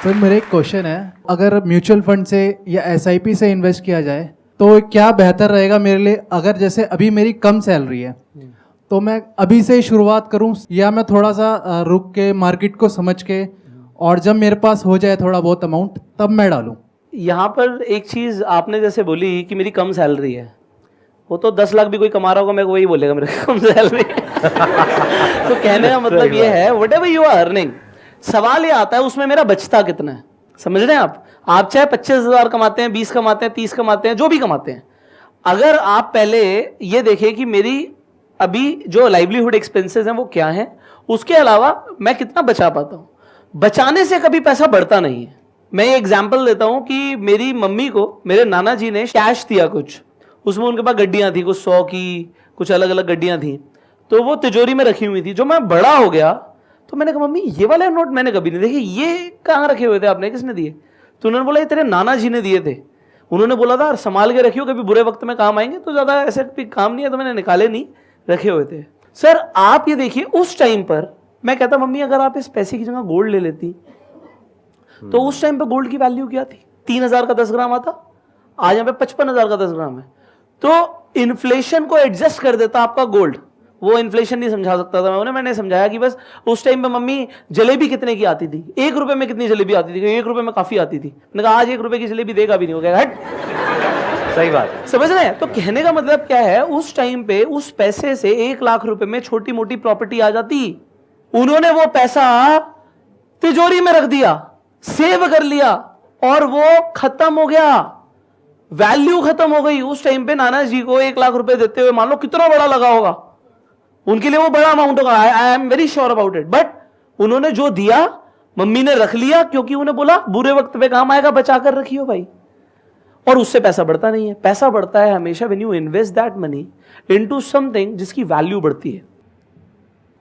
Sir मेरा एक question है, अगर म्यूचुअल फंड से या एसआईपी से इन्वेस्ट किया जाए तो क्या बेहतर रहेगा मेरे लिए? अगर जैसे अभी मेरी कम सैलरी है तो मैं अभी से ही शुरुआत करूं या मैं थोड़ा सा रुक के मार्केट को समझ के और जब मेरे पास हो जाए थोड़ा बहुत अमाउंट तब मैं डालूं? यहाँ पर एक चीज़ आपने जैसे बोली कि मेरी कम सैलरी है, वो तो 10 लाख भी कोई कमा रहा होगा मेरे को वही बोलेगा मेरे को कम सैलरी तो कहने का मतलब ये है whatever you are earning, सवाल ये आता है उसमें मेरा बचता कितना है। समझ रहे हैं आप चाहे 25,000 कमाते हैं, 20 कमाते हैं, 30 कमाते हैं, जो भी कमाते हैं, अगर आप पहले ये देखें कि मेरी अभी जो लाइवलीहुड एक्सपेंसेस हैं वो क्या हैं, उसके अलावा मैं कितना बचा पाता हूँ। बचाने से कभी पैसा बढ़ता नहीं है। मैं ये एग्जाम्पल देता हूँ कि मेरी मम्मी को मेरे नाना जी ने कैश दिया कुछ, उसमें उनके पास गड्डियाँ थी, कुछ 100 की, कुछ अलग अलग गड्डियाँ थी, तो वो तिजोरी में रखी हुई थी। जो मैं बड़ा हो गया तो मैंने कहा मम्मी ये वाले नोट मैंने कभी नहीं देखे, ये कहाँ रखे हुए थे आपने, किसने दिए? तो उन्होंने बोला ये तेरे नाना जी ने दिए थे, उन्होंने बोला था संभाल के रखियो कभी बुरे वक्त में काम आएंगे। तो ज़्यादा ऐसे भी काम नहीं है तो मैंने निकाले नहीं, रखे हुए थे। सर आप ये देखिए उस टाइम पर मैं कहता मम्मी अगर आप इस पैसे की जगह गोल्ड ले लेती तो उस टाइम पे गोल्ड की वैल्यू क्या थी? 3,000 का 10 ग्राम आता, आज यहाँ पे 55,000 का 10 ग्राम है। तो इन्फ्लेशन को एडजस्ट कर देता आपका गोल्ड। वो इन्फ्लेशन नहीं समझा सकता था मैंने समझाया कि बस उस टाइम पे मम्मी जलेबी कितने की आती थी, 1 रुपए में कितनी जलेबी आती थी? 1 रुपए में काफी आती थी। मैंने कहा आज 1 रुपए की जलेबी देगा भी नहीं, हो गया हट। सही बात है। समझ रहे हैं? तो कहने का मतलब क्या है, उस टाइम पे उस पैसे से 1 लाख रुपए में छोटी मोटी प्रॉपर्टी आ जाती। उन्होंने वो पैसा तिजोरी में रख दिया, सेव कर लिया और वो खत्म हो गया, वैल्यू खत्म हो गई। उस टाइम पे नाना जी को 1 लाख रुपए देते हुए मान लो कितना बड़ा लगा होगा, उनके लिए वो बड़ा अमाउंट होगा, I am very sure about it. But उन्होंने जो दिया मम्मी ने रख लिया, क्योंकि उन्हें बोला बुरे वक्त पे काम आएगा, बचा कर रखियो भाई। और उससे पैसा बढ़ता नहीं है। पैसा बढ़ता है हमेशा when you invest that money into something जिसकी वैल्यू बढ़ती है।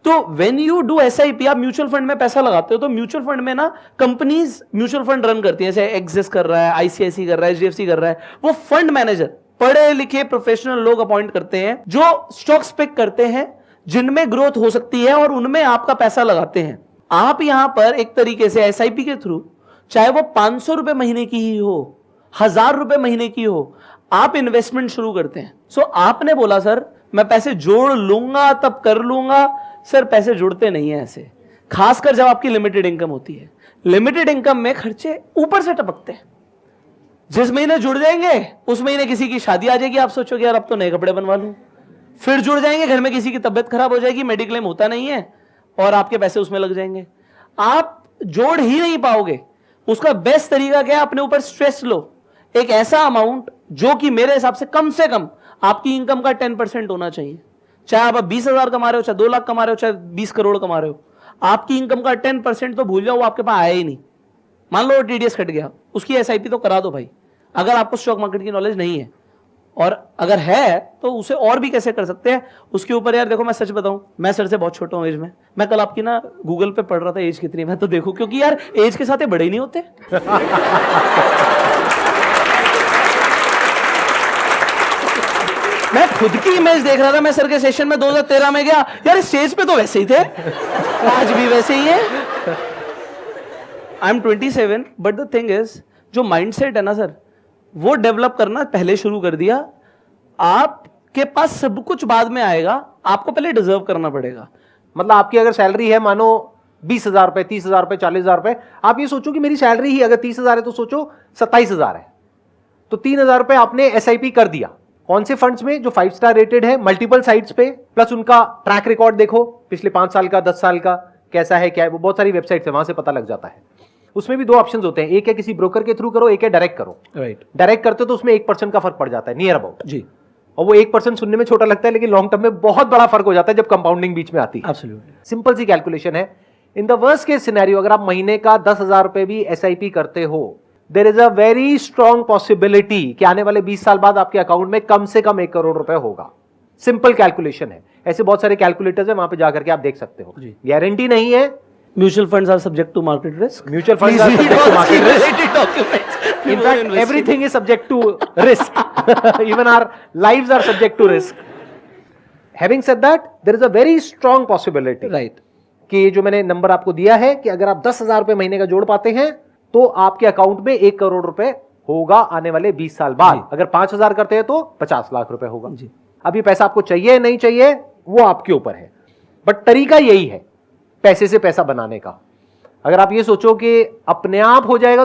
तो व्हेन यू डू एसआईपी, आप म्यूचुअल फंड में पैसा लगाते हो तो म्यूचुअल फंड में ना कंपनीज म्यूचुअल फंड रन करती है, जैसे एक्सिस कर रहा है, आईसीआईसी कर रहा है, एचडीएफसी कर रहा है। वो फंड मैनेजर पढ़े लिखे प्रोफेशनल लोग अपॉइंट करते हैं जो स्टॉक्स पिक करते हैं जिनमें ग्रोथ हो सकती है और उनमें आपका पैसा लगाते हैं। आप यहां पर एक तरीके से एसआईपी के थ्रू, चाहे वो 500 रुपए महीने की ही हो, 1000 रुपए महीने की हो, आप इन्वेस्टमेंट शुरू करते हैं। सो आपने बोला सर मैं पैसे जोड़ लूंगा तब कर लूंगा। सर पैसे जुड़ते नहीं है ऐसे, खासकर जब आपकी लिमिटेड इनकम होती है। लिमिटेड इनकम में खर्चे ऊपर से टपकते हैं। जिस महीने जुड़ जाएंगे उस महीने किसी की शादी आ जाएगी, आप सोचोगे यार अब तो नए कपड़े बनवा लूं। फिर जुड़ जाएंगे, घर में किसी की तबियत खराब हो जाएगी, मेडिक्लेम होता नहीं है और आपके पैसे उसमें लग जाएंगे। आप जोड़ ही नहीं पाओगे। उसका बेस्ट तरीका क्या है, अपने ऊपर स्ट्रेस लो। एक ऐसा अमाउंट जो कि मेरे हिसाब से कम आपकी इनकम का 10% होना चाहिए। चाहे आप 20,000 कमा रहे हो, चाहे 2 लाख कमा रहे हो, चाहे 20 करोड़ कमा रहे हो, आपकी इनकम का 10% तो भूल जाओ, वो आपके पास आया ही नहीं। मान लो टीडीएस कट गया, उसकी एसआईपी तो करा दो भाई, अगर आपको स्टॉक मार्केट की नॉलेज नहीं है। और अगर है तो उसे और भी कैसे कर सकते हैं उसके ऊपर। यार देखो मैं सच बताऊं, मैं सर से बहुत छोटा हूं एज में। मैं कल आपकी ना गूगल पे पढ़ रहा था एज कितनी, मैं तो देखूं, क्योंकि यार एज के साथ बड़े ही नहीं होते। मैं खुद की इमेज देख रहा था, मैं सर के सेशन में 2013 में गया, यार स्टेज पे तो वैसे ही थे, आज भी वैसे ही है। I am 27, but the thing is जो माइंडसेट है ना सर, वो डेवलप करना पहले शुरू कर दिया। आपके पास सब कुछ बाद में आएगा, आपको पहले डिजर्व करना पड़ेगा। मतलब आपकी अगर सैलरी है मानो 20,000 रुपए, 30,000 रुपए, 40,000 रुपए, आप ये सोचो कि मेरी सैलरी ही अगर 30,000 है तो सोचो 27,000 है, तो 3,000 रुपए आपने एसआईपी कर दिया। कौन से फंड्स में? जो 5 स्टार रेटेड है, मल्टीपल साइट्स पे, प्लस उनका ट्रैक रिकॉर्ड देखो पिछले 5 साल का, 10 साल का कैसा है, क्या है। वो बहुत सारी वेबसाइट्स है, वहां से पता लग जाता है। उसमें भी 2 ऑप्शंस होते हैं, एक है किसी ब्रोकर के थ्रू करो, एक है डायरेक्ट करो। राइट। डायरेक्ट करते हो तो उसमें 1% का फर्क पड़ जाता है, नियर अबाउट जी। और वो 1% सुनने में छोटा लगता है, लेकिन लॉन्ग टर्म में बहुत बड़ा फर्क हो जाता है जब कंपाउंडिंग बीच में आती है। एब्सोल्युटली। सिंपल सी कैलकुलेशन है। In the worst case scenario, अगर आप महीने का 10,000 रुपए भी एसआईपी करते हो, there is a very strong possibility कि आने वाले 20 साल बाद आपके अकाउंट में कम से कम 1 करोड़ रुपए होगा। सिंपल कैलकुलेशन है। ऐसे बहुत सारे कैलकुलेटर्स हैं, वहां पे जाकर के आप देख सकते हो। गारंटी नहीं है। Mutual funds are subject to market risk. Mutual funds are subject to market risk. In fact, everything is subject to risk. Even our lives are subject to risk. Having said that, there is a very strong possibility. Right. कि जो मैंने number आपको दिया है कि अगर आप 10,000 रुपए महीने का जोड़ पाते हैं तो आपके अकाउंट में 1 करोड़ रुपए होगा आने वाले 20 साल बाद। अगर 5,000 करते हैं तो 50 लाख रुपए होगा। अब ये पैसा आपको चाहिए नहीं चाहिए वो आपके ऊपर है, बट तरीका यही है पैसे से पैसा बनाने का। अगर आप ये सोचो कि अपने आप हो जाएगा तो